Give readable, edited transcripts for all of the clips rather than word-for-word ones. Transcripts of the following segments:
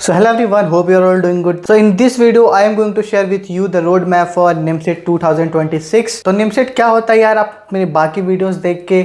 So hello everyone, hope you are all doing good. So in this video I am going to share with you the roadmap for NIMSET 2026. तो NIMSET क्या होता है यार, आप मेरी बाकी videos देख के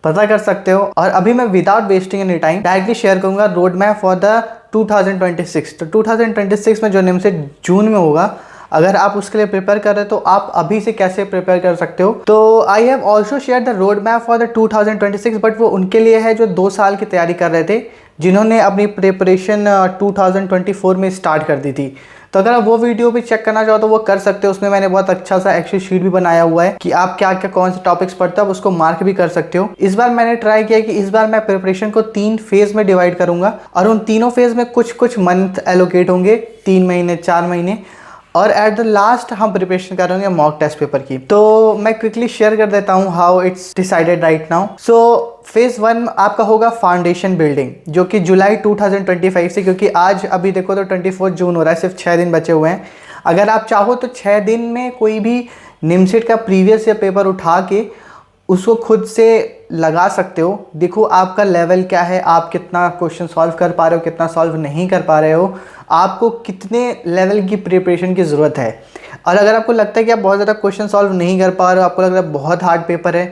पता कर सकते हो। और अभी मैं without wasting any time directly share करूंगा रोड मैप फॉर द 2026। तो 2026 में जो NIMSET जून में होगा, अगर आप उसके लिए प्रिपेयर कर रहे हो तो आप अभी से कैसे प्रिपेयर कर सकते हो। तो I have also share the road map for the 2026, but वो उनके लिए है जो 2 साल की तैयारी कर रहे थे, जिन्होंने अपनी प्रिपरेशन 2024 में स्टार्ट कर दी थी। तो अगर आप वो वीडियो भी चेक करना चाहो तो वो कर सकते हो। उसमें मैंने बहुत अच्छा सा एक्सेल शीट भी बनाया हुआ है कि आप क्या क्या कौन से टॉपिक्स पढ़ते हो, आप उसको मार्क भी कर सकते हो। इस बार मैंने ट्राई किया कि इस बार मैं प्रिपरेशन को 3 फेज में डिवाइड करूंगा और उन तीनों फेज में कुछ कुछ मंथ एलोकेट होंगे, 3 महीने 4 महीने, और एट द लास्ट हम प्रिपरेशन करेंगे मॉक टेस्ट पेपर की। तो मैं क्विकली शेयर कर देता हूँ how it's decided right now. So phase 1 आपका होगा फाउंडेशन बिल्डिंग, जो कि जुलाई 2025 से, क्योंकि आज अभी देखो तो 24 जून हो रहा है, सिर्फ 6 दिन बचे हुए हैं। अगर आप चाहो तो 6 दिन में कोई भी निमसेट का प्रीवियस ईयर पेपर उठा के उसको खुद से लगा सकते हो। देखो आपका लेवल क्या है, आप कितना क्वेश्चन सॉल्व कर पा रहे हो, कितना सॉल्व नहीं कर पा रहे हो, आपको कितने लेवल की प्रिपरेशन की ज़रूरत है। और अगर आपको लगता है कि आप बहुत ज़्यादा क्वेश्चन सॉल्व नहीं कर पा रहे हो, आपको लग रहा है बहुत हार्ड पेपर है,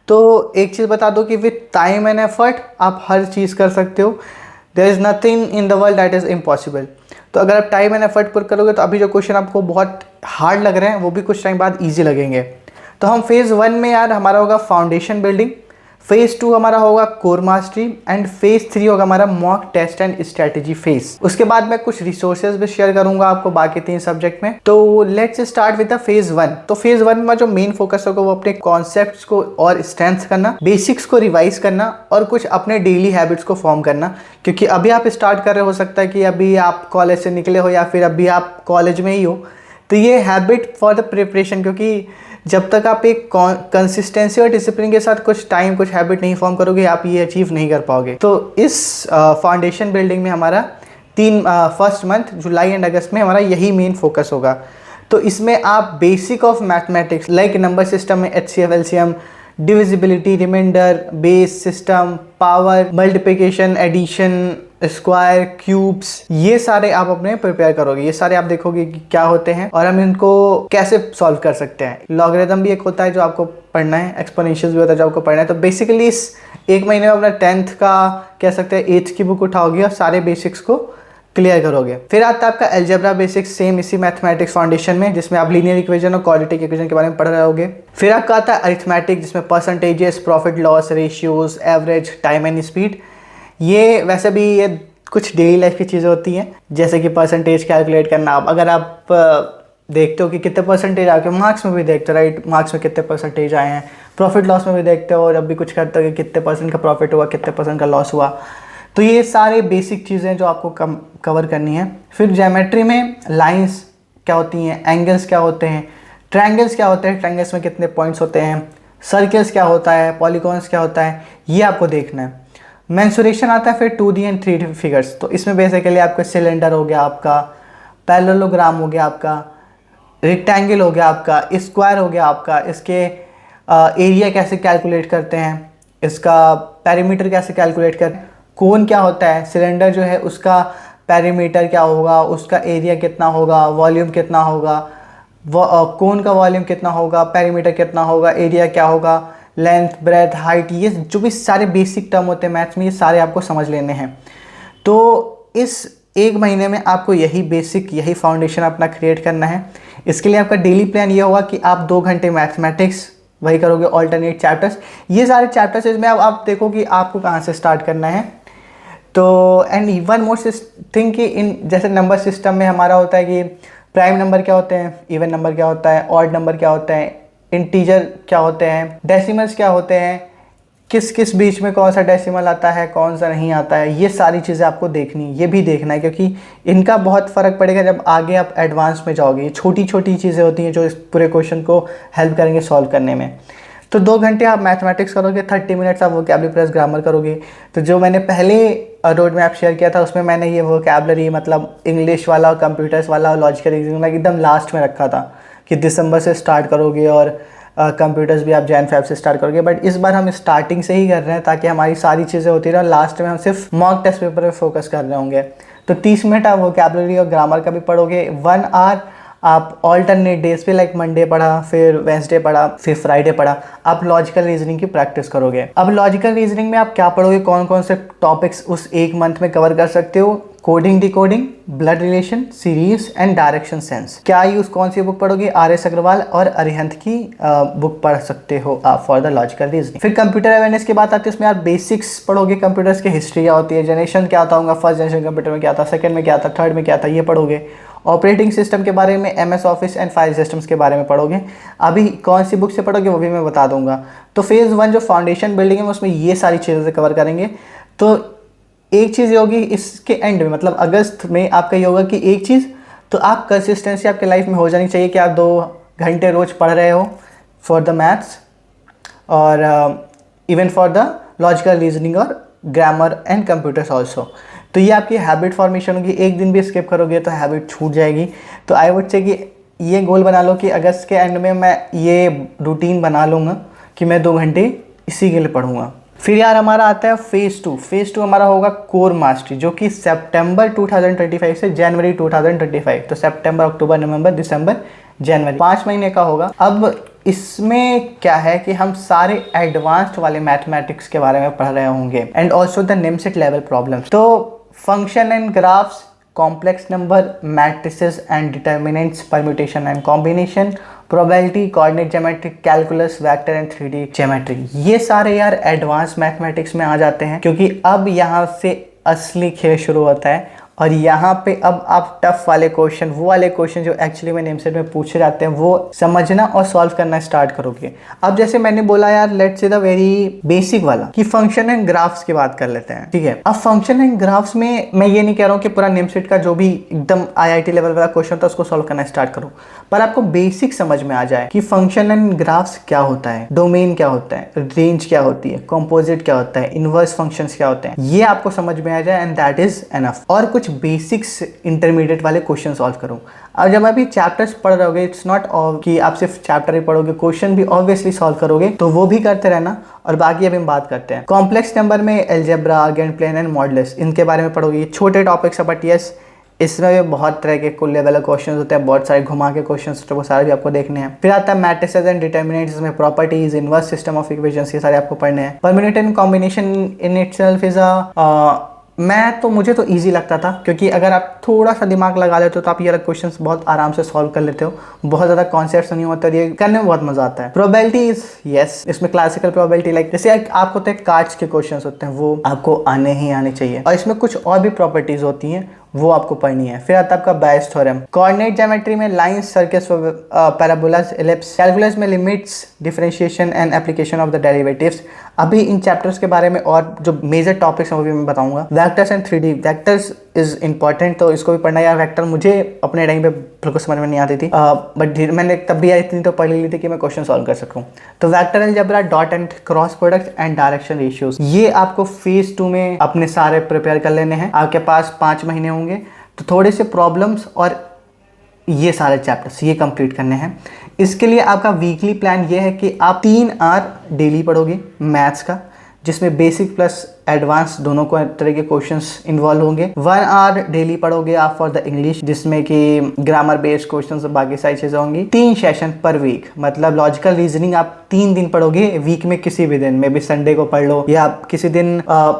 तो एक चीज़ बता दो कि विथ टाइम एंड एफर्ट आप हर चीज़ कर सकते हो। There is nothing in the world that is impossible. तो अगर आप टाइम एंड एफर्ट पुट करोगे तो अभी जो क्वेश्चन आपको बहुत हार्ड लग रहे हैं वो भी कुछ टाइम बाद ईजी लगेंगे। तो हम फेज़ 1 में यार हमारा होगा फाउंडेशन बिल्डिंग, फेज़ 2 हमारा होगा कोर मास्टरी, एंड फेज़ 3 होगा हमारा mock test and strategy phase. उसके बाद मैं कुछ रिसोर्सेज भी शेयर करूंगा आपको बाकी 3 सब्जेक्ट में। तो let's start with the phase 1। तो फेज़ 1 में जो मेन फोकस होगा वो अपने कॉन्सेप्ट्स को और स्ट्रेंथ करना, बेसिक्स को रिवाइज करना और कुछ अपने डेली हैबिट्स को फॉर्म करना। क्योंकि अभी आप स्टार्ट कर रहे हो सकता है कि अभी आप कॉलेज से निकले हो या फिर अभी आप कॉलेज में ही हो, तो ये हैबिट फॉर द प्रिपरेशन, क्योंकि जब तक आप एक कंसिस्टेंसी और डिसिप्लिन के साथ कुछ टाइम कुछ हैबिट नहीं फॉर्म करोगे, आप ये अचीव नहीं कर पाओगे। तो इस फाउंडेशन बिल्डिंग में हमारा 3 first month July and August में हमारा यही मेन फोकस होगा। तो इसमें आप basic of mathematics like number system में HCF LCM, divisibility, remainder, base system, power, multiplication, addition, square, cubes, ये सारे आप अपने प्रिपेयर करोगे। ये सारे आप देखोगे कि क्या होते हैं और हम इनको कैसे सॉल्व कर सकते हैं। लॉगरिथम भी एक होता है जो आपको पढ़ना है, एक्सपोनेंशियल्स भी होता है जो आपको पढ़ना है। तो बेसिकली इस एक महीने में अपना 10th का कह सकते हैं 8th की बुक उठाओगे और सारे बेसिक्स को क्लियर करोगे। फिर आता है आपका अलजेब्रा बेसिक्स, सेम इसी मैथमेटिक्स फाउंडेशन में, जिसमें आप लीनियर इक्वेशन और क्वाड्रेटिक इक्वेशन के बारे में पढ़ रहे होगे। फिर आपका आता है अरिथमेटिक, जिसमें percentages, profit loss ratios, average, time and speed. ये वैसे भी ये कुछ डेली लाइफ की चीज़ें होती हैं, जैसे कि परसेंटेज कैलकुलेट करना। अगर आप देखते हो कि कितने परसेंटेज आपके मार्क्स में भी देखते हो, राइट, मार्क्स में कितने परसेंटेज आए हैं, प्रॉफिट लॉस में भी देखते हो, और जब भी कुछ करते हो कि कितने परसेंट का प्रॉफिट हुआ, कितने परसेंट का लॉस हुआ। तो ये सारे बेसिक चीज़ें जो आपको कवर करनी है। फिर ज्योमेट्री में लाइंस क्या होती हैं, एंगल्स क्या होते हैं, ट्रायंगल्स क्या होते हैं, ट्रायंगल्स में कितने पॉइंट्स होते हैं, सर्कल्स क्या होता है, पॉलीगॉन्स क्या होता है, ये आपको देखना है। मेंसुरेशन आता है फिर 2D एंड 3D फिगर्स। तो इसमें बेसिकली आपका सिलेंडर हो गया, आपका पैरेललोग्राम हो गया, आपका रेक्टेंगल हो गया, आपका स्क्वायर हो गया, आपका इसके एरिया कैसे कैलकुलेट करते हैं, इसका पेरीमीटर कैसे कैलकुलेट करते हैं, कोन क्या होता है, सिलेंडर जो है उसका पेरीमीटर क्या होगा, उसका एरिया कितना होगा, वॉल्यूम कितना होगा, कोन का वॉल्यूम कितना होगा, पेरीमीटर कितना होगा, एरिया क्या होगा, लेंथ, ब्रेथ, हाइट, ये जो भी सारे बेसिक टर्म होते हैं मैथ्स में, ये सारे आपको समझ लेने हैं। तो इस एक महीने में आपको यही बेसिक, यही फाउंडेशन अपना क्रिएट करना है। इसके लिए आपका डेली प्लान ये होगा कि आप 2 घंटे मैथमेटिक्स वही करोगे, ऑल्टरनेट चैप्टर्स। ये सारे चैप्टर्स इसमें अब आप देखो कि आपको कहाँ से स्टार्ट करना है। तो एंड वन मोर थिंग कि इन जैसे नंबर सिस्टम में हमारा होता है कि प्राइम नंबर क्या होते हैं, इवन नंबर क्या होता है, ऑड नंबर क्या होता है, इंटीजर क्या होते हैं, डेसिमल्स क्या होते हैं, किस किस बीच में कौन सा डेसिमल आता है, कौन सा नहीं आता है, ये सारी चीज़ें आपको देखनी, ये भी देखना है, क्योंकि इनका बहुत फ़र्क पड़ेगा जब आगे आप एडवांस में जाओगे। ये छोटी छोटी चीज़ें होती हैं जो इस पूरे क्वेश्चन को हेल्प करेंगे सॉल्व करने में। तो 2 घंटे आप मैथमेटिक्स करोगे, 30 मिनट्स आप वोकैबुलरी प्लस ग्रामर करोगे। तो जो मैंने पहले रोड मैप शेयर किया था उसमें मैंने ये वोकैबुलरी मतलब इंग्लिश वाला, कंप्यूटर्स वाला और लॉजिकल रीजनिंग एकदम लास्ट में रखा था कि दिसंबर से स्टार्ट करोगे और कंप्यूटर्स भी आप जैन फैब से स्टार्ट करोगे। बट इस बार हम स्टार्टिंग से ही कर रहे हैं ताकि हमारी सारी चीज़ें होती रहे, लास्ट में हम सिर्फ मॉक टेस्ट पेपर पे फोकस कर रहे होंगे। तो 30 मिनट आप वोकैबुलरी और ग्रामर का भी पढ़ोगे। 1 आवर आप ऑल्टरनेट डेज पे लाइक मंडे पढ़ा, फिर वेंसडे पढ़ा, फिर फ्राइडे पढ़ा, आप लॉजिकल रीजनिंग की प्रैक्टिस करोगे। अब लॉजिकल रीजनिंग में आप क्या पढ़ोगे, कौन कौन से टॉपिक्स उस एक मंथ में कवर कर सकते हो? Coding, decoding, blood relation, series and direction sense. क्या यूज कौन सी बुक पढ़ोगे? आर.एस. अग्रवाल और अरिहंत की बुक पढ़ सकते हो आप फॉर द लॉजिकल रीजनिंग। फिर कंप्यूटर अवेयरनेस की बात आती है, उसमें आप बेसिक्स पढ़ोगे, कंप्यूटर्स की हिस्ट्री क्या होती है, जनरेशन क्या होता होगा, फर्स्ट जनरेशन कंप्यूटर में क्या था, सेकंड में क्या था, थर्ड में क्या था, ये पढ़ोगे। ऑपरेटिंग सिस्टम के बारे में, MS office and file systems के बारे में पढ़ोगे। अभी कौन सी बुक से पढ़ोगे वो भी मैं बता दूंगा। तो फेज़ 1 जो फाउंडेशन बिल्डिंग है उसमें ये सारी चीज़ें कवर करेंगे। तो एक चीज़ ये होगी इसके एंड में, मतलब अगस्त में आपका ये होगा कि एक चीज़ तो आप कंसिस्टेंसी आपके लाइफ में हो जानी चाहिए कि आप 2 घंटे रोज़ पढ़ रहे हो फॉर द मैथ्स और even for the logical reasoning और ग्रामर एंड कंप्यूटर्स ऑल्सो। तो ये आपकी हैबिट फॉर्मेशन होगी। एक दिन भी स्किप करोगे तो हैबिट छूट जाएगी। तो आई वुड से कि ये गोल बना लो कि अगस्त के एंड में मैं ये रूटीन बना लूँगा कि मैं 2 घंटे इसी के लिए पढ़ूँगा। फिर यार हमारा आता है फेज़ 2। फेज़ 2 हमारा होगा कोर मास्टरी, जो कि सितंबर 2025 से जनवरी 2025, तो सितंबर, अक्टूबर, नवंबर, दिसंबर, जनवरी, 5 महीने का होगा। अब इसमें क्या है कि हम सारे एडवांस्ड वाले मैथमेटिक्स के बारे में पढ़ रहे होंगे and also the NIMCET level problems. तो function and graphs, complex number, matrices and determinants, permutation and combination, probability, coordinate geometry, calculus, vector and 3D geometry, ये सारे यार एडवांस मैथमेटिक्स में आ जाते हैं, क्योंकि अब यहाँ से असली खेल शुरू होता है। और यहाँ पे अब आप टफ वाले क्वेश्चन, वो वाले क्वेश्चन जो एक्चुअली में नेमसेट में पूछे जाते हैं, वो समझना और सॉल्व करना स्टार्ट करोगे। अब जैसे मैंने बोला यार, let's say the very basic वाला कि फंक्शन एंड ग्राफ्स की बात कर लेते हैं, ठीक है। अब फंक्शन एंड ग्राफ्स में मैं ये नहीं कह रहा हूँ कि पूरा नेमसेट का जो भी एकदम IIT लेवल वाला क्वेश्चन था उसको सॉल्व करना स्टार्ट करो, पर आपको बेसिक समझ में आ जाए कि फंक्शन एंड ग्राफ्स क्या होता है, डोमेन क्या होता है, रेंज क्या होती है, कॉम्पोजिट क्या होता है, इनवर्स फंक्शंस क्या होते हैं, ये आपको समझ में आ जाए एंड दैट इज एनफ। और कुछ बेसिक्स इंटरमीडिएट वाले क्वेश्चन सॉल्व करो। अब जब अभी चैप्टर्स पढ़ रहे होगे, इट्स नॉट कि आप सिर्फ चैप्टर ही पढ़ोगे, क्वेश्चन भी ऑब्वियसली सॉल्व करोगे, तो वो भी करते रहना। और बाकी अभी हम बात करते हैं कॉम्प्लेक्स नंबर में, algebra, Argand plane and modulus, इनके बारे में पढ़ोगे। छोटे टॉपिक्स है बट यस, इसमें भी बहुत तरह के कुल लेवल के क्वेश्चन होते हैं, बहुत सारे घुमा के क्वेश्चन होते हैं, वो सारे भी आपको देखने हैं। फिर आता है मैट्रिसेस एंड डिटर्मिनेंट्स, इसमें properties, inverse system of equations, ये सारे आपको पढ़ने हैं। Permutation and combination in itself is मुझे तो इजी लगता था, क्योंकि अगर आप थोड़ा सा दिमाग लगा लेते हो तो आप ये अलग क्वेश्चंस बहुत आराम से सॉल्व कर लेते हो, बहुत ज़्यादा कॉन्सेप्ट्स नहीं होता, ये करने में बहुत मजा आता है। प्रोबेबिलिटी इज यस, इसमें क्लासिकल प्रोबेबिलिटी लाइक जैसे आपको होते हैं कार्ड्स के क्वेश्चंस होते हैं, वो आपको आने ही आने चाहिए, और इसमें कुछ और भी प्रॉपर्टीज होती हैं, वो आपको पढ़नी है। फिर आता है आपका बायस थ्योरम। कोऑर्डिनेट ज्योमेट्री में lines, circles, parabolas, ellipse. Calculus में limits, differentiation and application of the derivatives. अभी इन चैप्टर्स के बारे में और जो मेजर टॉपिक्स हैं वो भी मैं बताऊंगा। Vectors and 3D, vectors is important, तो इसको भी पढ़ना। यार वेक्टर मुझे अपने टाइम पे बिल्कुल समझ में नहीं आती थी, बट मैंने तब भी इतनी तो पढ़ ली थी कि मैं क्वेश्चन सॉल्व कर सकूं। तो vector algebra, dot and cross product and direction ratios, ये आपको फेज 2 में अपने सारे प्रिपेयर कर लेने हैं। आपके पास 5 महीने होंगे, तो थोड़े से प्रॉब्लम्स और ये सारे चैप्टर्स ये कंप्लीट करने हैं। इसके लिए आपका वीकली प्लान ये है कि आप 3 आवर डेली पढ़ोगे मैथ्स का, जिसमें बेसिक प्लस एडवांस दोनों को तरह के क्वेश्चंस इन्वॉल्व होंगे। 1 आवर डेली पढ़ोगे आप फॉर द इंग्लिश, जिसमें कि ग्रामर बेस्ड क्वेश्चंस और बाकी सारी चीजें होंगी। 3 सेशन पर वीक, मतलब लॉजिकल रीजनिंग आप 3 दिन पढ़ोगे वीक में, किसी भी दिन में भी, संडे को पढ़ लो या किसी दिन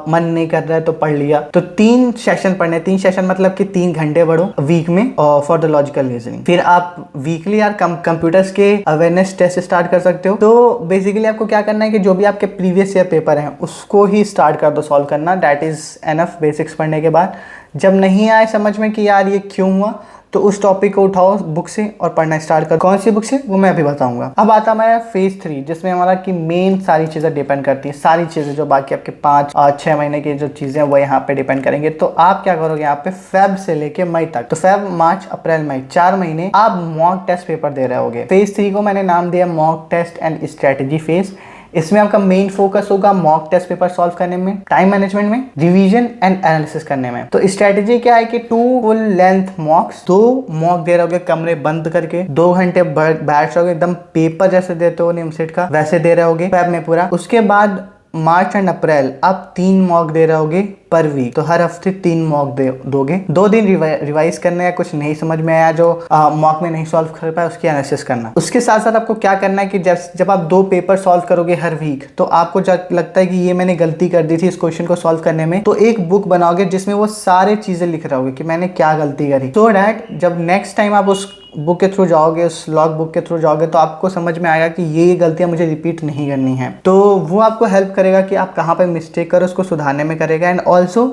मन नहीं कर रहा है तो पढ़ लिया। तो 3 सेशन पढ़ने, 3 सेशन मतलब कि 3 घंटे पढ़ो वीक में फॉर द लॉजिकल रीजनिंग। फिर आप वीकली यार कंप्यूटर्स के अवेयरनेस टेस्ट स्टार्ट कर सकते हो। तो बेसिकली आपको क्या करना है कि जो भी आपके प्रीवियस ईयर पेपर हैं उसको ही स्टार्ट कर दो सॉल्व करना, दैट इज एनफ बेसिक्स पढ़ने के बाद। जब नहीं आए समझ में कि यार ये क्यों हुआ, तो उस टॉपिक को उठाओ बुक से और पढ़ना स्टार्ट करो। कौन सी बुक से वो मैं अभी बताऊंगा। अब आता मैं फेज 3, जिसमें हमारा की मेन सारी चीजें डिपेंड करती है, सारी चीजें जो बाकी आपके 5-6 महीने की जो चीजें वो यहाँ पे डिपेंड करेंगे। तो आप क्या करोगे यहाँ पे, फेब से लेके मई तक, तो फेब, मार्च, अप्रैल, मई, 4 महीने आप मॉक टेस्ट पेपर दे रहे होगे। फेज 3 को मैंने नाम दिया mock test and strategy phase. इसमें आपका मेन फोकस होगा मॉक टेस्ट पेपर सॉल्व करने में, टाइम मैनेजमेंट में, रिवीजन एंड एनालिसिस करने में। तो स्ट्रेटेजी क्या है कि 2 फुल लेंथ मॉक्स, 2 मॉक दे रहोगे कमरे बंद करके, 2 घंटे बैठ रहोगे, एकदम पेपर जैसे देते हो नेमसेट का वैसे दे रहे होगे फेब में पूरा। उसके बाद मार्च एंड अप्रैल आप 3 मॉक दे रहे होगे पर वीक, तो हर हफ्ते 3 मॉक दोगे। 2 दिन रिवाइज करने या कुछ नहीं समझ में आया जो मॉक में नहीं सॉल्व कर पाए उसकी एनालिसिस करना। उसके साथ साथ आपको क्या करना है कि जब आप 2 पेपर सॉल्व करोगे हर वीक, तो आपको जब लगता है कि ये मैंने गलती कर दी थी इस क्वेश्चन को सॉल्व करने में, तो एक बुक बनाओगे जिसमें वो सारे चीजें लिख रहे होगे कि मैंने क्या गलती करी, सो डैट जब नेक्स्ट टाइम आप उस बुक के थ्रू जाओगे, उस लॉग बुक के थ्रू जाओगे, तो आपको समझ में आएगा कि ये गलतियां मुझे रिपीट नहीं करनी है। तो वो आपको हेल्प करेगा कि आप कहाँ पे मिस्टेक करो उसको सुधारने में करेगा। एंड ऑल्सो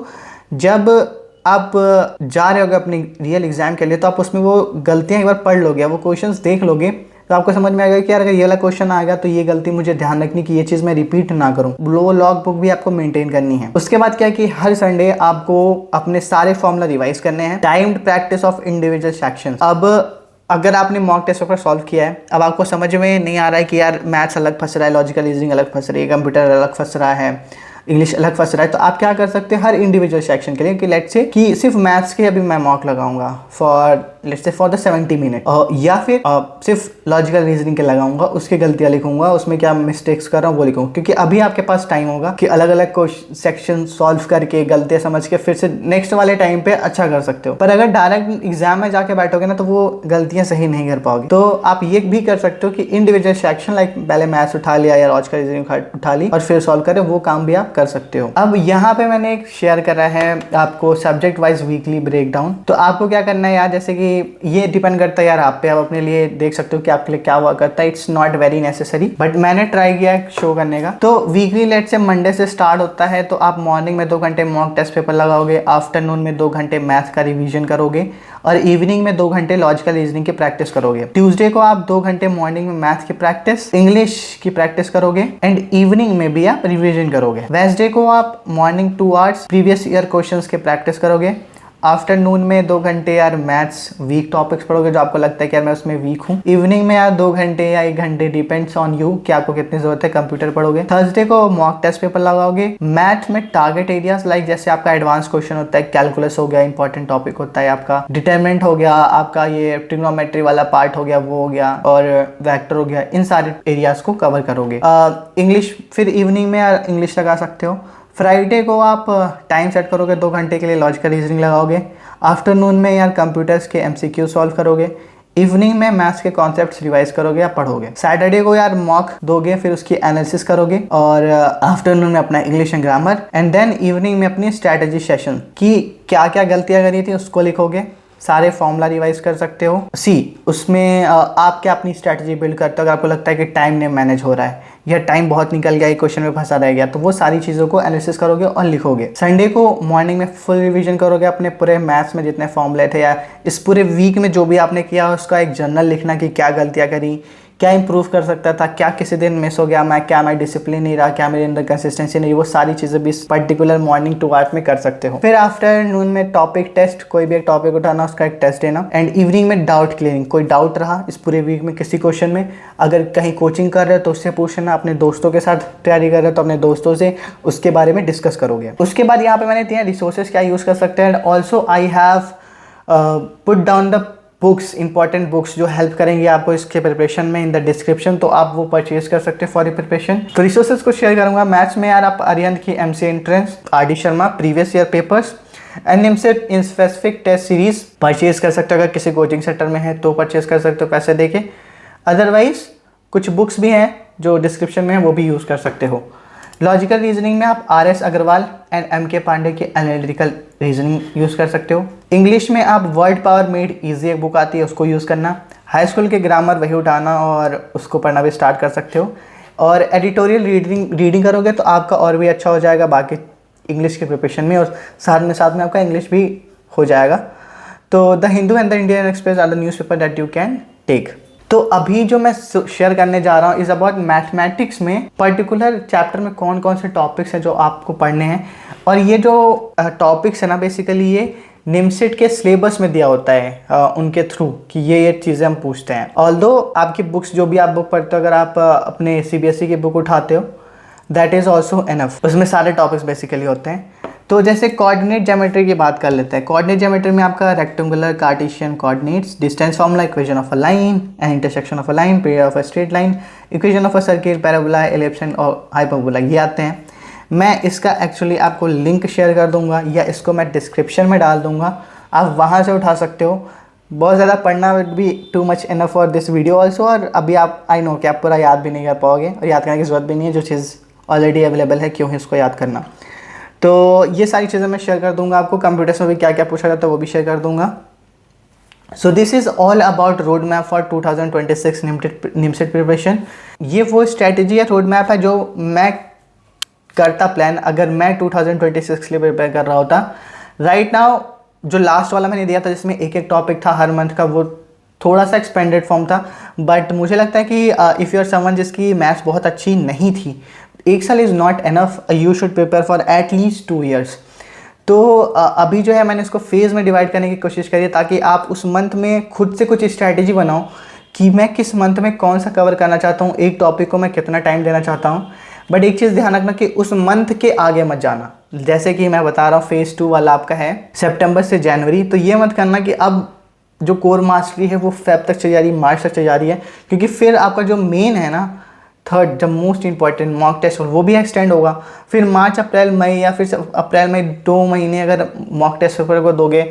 जब आप जा रहे होगे अपनी रियल एग्जाम के लिए, तो आप उसमें वो गलतियां एक बार पढ़ लोगे, वो क्वेश्चंस देख लोगे, तो आपको समझ में आएगा कि यार अगर ये वाला क्वेश्चन आएगा तो ये गलती मुझे ध्यान रखनी कि ये चीज़ मैं रिपीट ना करूं। वो लॉग बुक भी आपको मेंटेन करनी है। उसके बाद क्या है कि हर संडे आपको अपने सारे फॉर्मूला रिवाइज करने हैं। Timed practice of individual section. अब अगर आपने मॉक टेस्ट पेपर सॉल्व किया है, अब आपको समझ में नहीं आ रहा है कि यार मैथ्स अलग फंस रहा है, लॉजिकल रीजनिंग अलग फंस रही है, कंप्यूटर अलग फंस रहा है, इंग्लिश अलग फंस रहा है, तो आप क्या कर सकते हैं हर इंडिविजुअल सेक्शन के लिए कि लेट्स से कि सिर्फ मैथ्स के अभी मैं मॉक लगाऊंगा for let's say for the 70 minute, या फिर सिर्फ लॉजिकल रीजनिंग के लगाऊंगा, उसकी गलतियां लिखूंगा, उसमें क्या मिस्टेक्स कर रहा हूँ वो लिखूंगा, क्योंकि अभी आपके पास टाइम होगा कि अलग अलग सेक्शन सॉल्व करके गलतियां समझ के फिर से नेक्स्ट वाले टाइम पे अच्छा कर सकते हो। पर अगर डायरेक्ट एग्जाम में जाके बैठोगे ना तो वो गलतियां सही नहीं कर पाओगे। तो आप ये भी कर सकते हो कि इंडिविजुअल सेक्शन लाइक पहले मैथ्स उठा लिया या लॉजिकल रीजनिंग उठा ली और फिर सॉल्व करें, वो काम भी आप कर सकते हो। अब यहाँ पे मैंने एक शेयर करा है आपको सब्जेक्ट वाइज वीकली ब्रेकडाउन। तो आपको क्या करना है यार, जैसे कि ये डिपेंड करता है यार आप पे, आप अपने लिए देख सकते हो कि आपके लिए क्या हुआ करता है। It's not very necessary, but मैंने ट्राई किया है शो करने का। तो वीकली लेट से मंडे से स्टार्ट होता है, तो आप मॉर्निंग में 2 घंटे मॉक टेस्ट पेपर लगाओगे, आफ्टरनून में 2 घंटे मैथ्स का रिवीजन करोगे और इवनिंग में 2 घंटे लॉजिकल रीजनिंग की प्रैक्टिस करोगे। ट्यूसडे को आप 2 घंटे मॉर्निंग में मैथ्स की प्रैक्टिस, इंग्लिश की प्रैक्टिस करोगे एंड इवनिंग में भी आप रिवीजन करोगे। वेडनेसडे को आप morning 2 hours previous year questions के प्रैक्टिस करोगे। आफ्टरनून में 2 घंटे यार मैथ्स वीक टॉपिक्स पढ़ोगे जो आपको लगता है कि यार मैं उसमें वीक हूँ। इवनिंग में यार 2 घंटे या 1 घंटे डिपेंड्स ऑन यू कि आपको कितनी जरूरत है कंप्यूटर पढ़ोगे। थर्सडे को मॉक टेस्ट पेपर लगाओगे। मैथ में टारगेट एरियाज लाइक जैसे आपका एडवांस क्वेश्चन होता है, कैलकुलस हो गया, इंपॉर्टेंट टॉपिक होता है आपका, डिटरमिनेंट हो गया, आपका ये ट्रिग्नोमेट्री वाला पार्ट हो गया, वो हो गया, और वेक्टर हो गया, इन सारे एरियाज को कवर करोगे। इंग्लिश फिर इवनिंग में यार इंग्लिश लगा सकते हो। फ्राइडे को आप टाइम सेट करोगे, 2 घंटे के लिए लॉजिकल रीजनिंग लगाओगे। आफ्टरनून में यार कंप्यूटर्स के एमसीक्यू सॉल्व करोगे। इवनिंग में मैथ्स के कॉन्सेप्ट्स रिवाइज करोगे या पढ़ोगे। सैटरडे को यार मॉक दोगे, फिर उसकी एनालिसिस करोगे, और आफ्टरनून में अपना English and grammar, and then evening में अपनी स्ट्रैटेजी सेशन की क्या क्या गलतियां करी थी उसको लिखोगे। सारे फॉर्मूला रिवाइज कर सकते हो। उसमें आप क्या अपनी स्ट्रैटेजी बिल्ड करते हो। अगर आपको लगता है कि टाइम नहीं मैनेज हो रहा है या टाइम बहुत निकल गया, एक क्वेश्चन में फंसा रह गया, तो वो सारी चीज़ों को एनालिसिस करोगे और लिखोगे। संडे को मॉर्निंग में फुल रिवीजन करोगे अपने पूरे मैथ्स में जितने फॉर्मूले थे या इस पूरे वीक में जो भी आपने किया उसका एक जर्नल लिखना कि क्या गलतियाँ करी, क्या इंप्रूव कर सकता था, क्या किसी दिन मिस हो गया, क्या मैं डिसिप्लिन नहीं रहा, क्या मेरे अंदर कंसिस्टेंसी नहीं, वो सारी चीज़ें भी पर्टिकुलर मॉर्निंग 2 आवर्स में कर सकते हो। फिर आफ्टरनून में टॉपिक टेस्ट, कोई भी एक टॉपिक उठाना, उसका एक टेस्ट देना। एंड इवनिंग में डाउट क्लियरिंग, कोई डाउट रहा इस पूरे वीक में किसी क्वेश्चन में, अगर कहीं कोचिंग कर रहे हो तो उससे पूछना, अपने दोस्तों के साथ तैयारी कर रहे हो तो अपने दोस्तों से उसके बारे में डिस्कस करोगे। उसके बाद यहाँ पे मैंने दिया रिसोर्सेज क्या यूज़ कर सकते हैं। And also I have put down the books, important books जो हेल्प करेंगे आपको इसके प्रिपरेशन में इन द डिस्क्रिप्शन, तो आप वो परचेज कर सकते हैं फॉर योर प्रिपरेशन। तो रिसोर्सेज को शेयर करूंगा। मैथ्स में यार आप अरिहंत की MCA entrance, R D Sharma previous year papers and NIMCET in specific test series purchase कर सकते हो। अगर किसी कोचिंग सेंटर में है तो परचेज कर सकते हो पैसे देके। अदरवाइज कुछ बुक्स भी हैं जो डिस्क्रिप्शन में है, वो भी यूज़ कर सकते हो। लॉजिकल रीजनिंग में आप RS Agarwal and MK Pandey की एनालिटिकल रीजनिंग यूज़ कर सकते हो। इंग्लिश में आप वर्ड पावर मेड ईजी एक बुक आती है, उसको यूज़ करना। हाई स्कूल के ग्रामर वही उठाना और उसको पढ़ना भी स्टार्ट कर सकते हो। और एडिटोरियल रीडिंग करोगे तो आपका और भी अच्छा हो जाएगा बाकी इंग्लिश के प्रिपरेशन में, और साथ में आपका इंग्लिश भी हो जाएगा। तो the Hindu and the Indian Express are the newspaper that you can take. तो अभी जो मैं शेयर करने जा रहा हूँ इज़ अबाउट मैथमेटिक्स में पर्टिकुलर चैप्टर में कौन कौन से टॉपिक्स हैं जो आपको पढ़ने हैं। और ये जो टॉपिक्स है ना, बेसिकली ये निमसेट के सिलेबस में दिया होता है उनके थ्रू कि ये चीज़ें हम पूछते हैं। ऑल्दो आपकी बुक्स जो भी आप बुक पढ़ते हो, अगर आप अपने CBSE की बुक उठाते हो दैट इज़ ऑल्सो इनफ, उसमें सारे टॉपिक्स बेसिकली होते हैं। तो जैसे कोऑर्डिनेट ज्योमेट्री की बात कर लेते हैं। कोऑर्डिनेट ज्योमेट्री में आपका rectangular, Cartesian coordinates, distance formula, equation of a line and intersection of a line, period of a straight line, equation of a circle, parabola, ellipse और हाइपरबोला, ये आते हैं। मैं इसका एक्चुअली आपको लिंक शेयर कर दूंगा या इसको मैं डिस्क्रिप्शन में डाल दूंगा, आप वहाँ से उठा सकते हो। बहुत ज़्यादा पढ़ना will be too much enough for this video also, और अभी आप आई नो कि आप पूरा याद भी नहीं कर पाओगे और याद करने की ज़रूरत भी नहीं है, जो चीज़ ऑलरेडी अवेलेबल है, क्यों है इसको याद करना। तो ये सारी चीज़ें मैं शेयर कर दूंगा आपको। कंप्यूटर्स में भी क्या क्या पूछा जाता है वो भी शेयर कर दूंगा। So this is all about road map for 2026 NIMCET preparation. ये वो स्ट्रैटेजी या रोड मैप है जो मैं करता प्लान अगर मैं 2026 के लिए प्रिपेयर कर रहा होता। राइट नाउ जो लास्ट वाला मैंने दिया था जिसमें एक एक टॉपिक था हर मंथ का, वो थोड़ा सा एक्सपेंडेड फॉर्म था, बट मुझे लगता है कि इफ़ यू आर समवन जिसकी मैथ्स बहुत अच्छी नहीं थी, एक साल is not enough, you should prepare for at least 2 years। तो अभी जो है मैंने इसको फेज़ में डिवाइड करने की कोशिश करी है ताकि आप उस मंथ में खुद से कुछ स्ट्रैटेजी बनाओ कि मैं किस मंथ में कौन सा कवर करना चाहता हूँ, एक टॉपिक को मैं कितना टाइम देना चाहता हूँ। बट एक चीज़ ध्यान रखना कि उस मंथ के आगे मत जाना। जैसे कि मैं बता रहा हूँ फेज़ 2 वाला आपका है सितंबर से जनवरी, तो ये मत करना कि अब जो कोर मास्टरी है वो फेब तक चल जा रही है, मार्च तक चल जा रही है, क्योंकि फिर आपका जो मेन है ना third, the most important mock test, वो भी एक्सटेंड होगा। फिर मार्च अप्रैल मई या फिर अप्रैल मई 2 महीने अगर मॉक टेस्ट पेपर को दोगे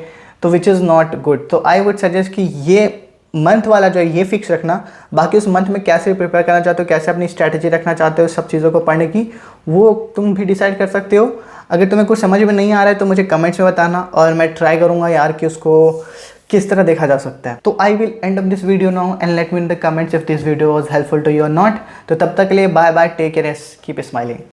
तो विच इज़ नॉट गुड। तो आई वुड सजेस्ट कि ये मंथ वाला जो है ये फिक्स रखना, बाकी उस मंथ में कैसे प्रिपेयर करना चाहते हो, कैसे अपनी स्ट्रैटेजी रखना चाहते हो सब चीज़ों को पढ़ने की, वो तुम भी डिसाइड कर सकते हो। अगर तुम्हें कुछ समझ में नहीं आ रहा है तो मुझे कमेंट्स में बताना और मैं ट्राई करूँगा यार कि उसको किस तरह देखा जा सकता है। तो I will end up this video now and let me in the comments if this video was helpful to you और नॉट। तो तब तक के लिए bye bye, take care, keep smiling.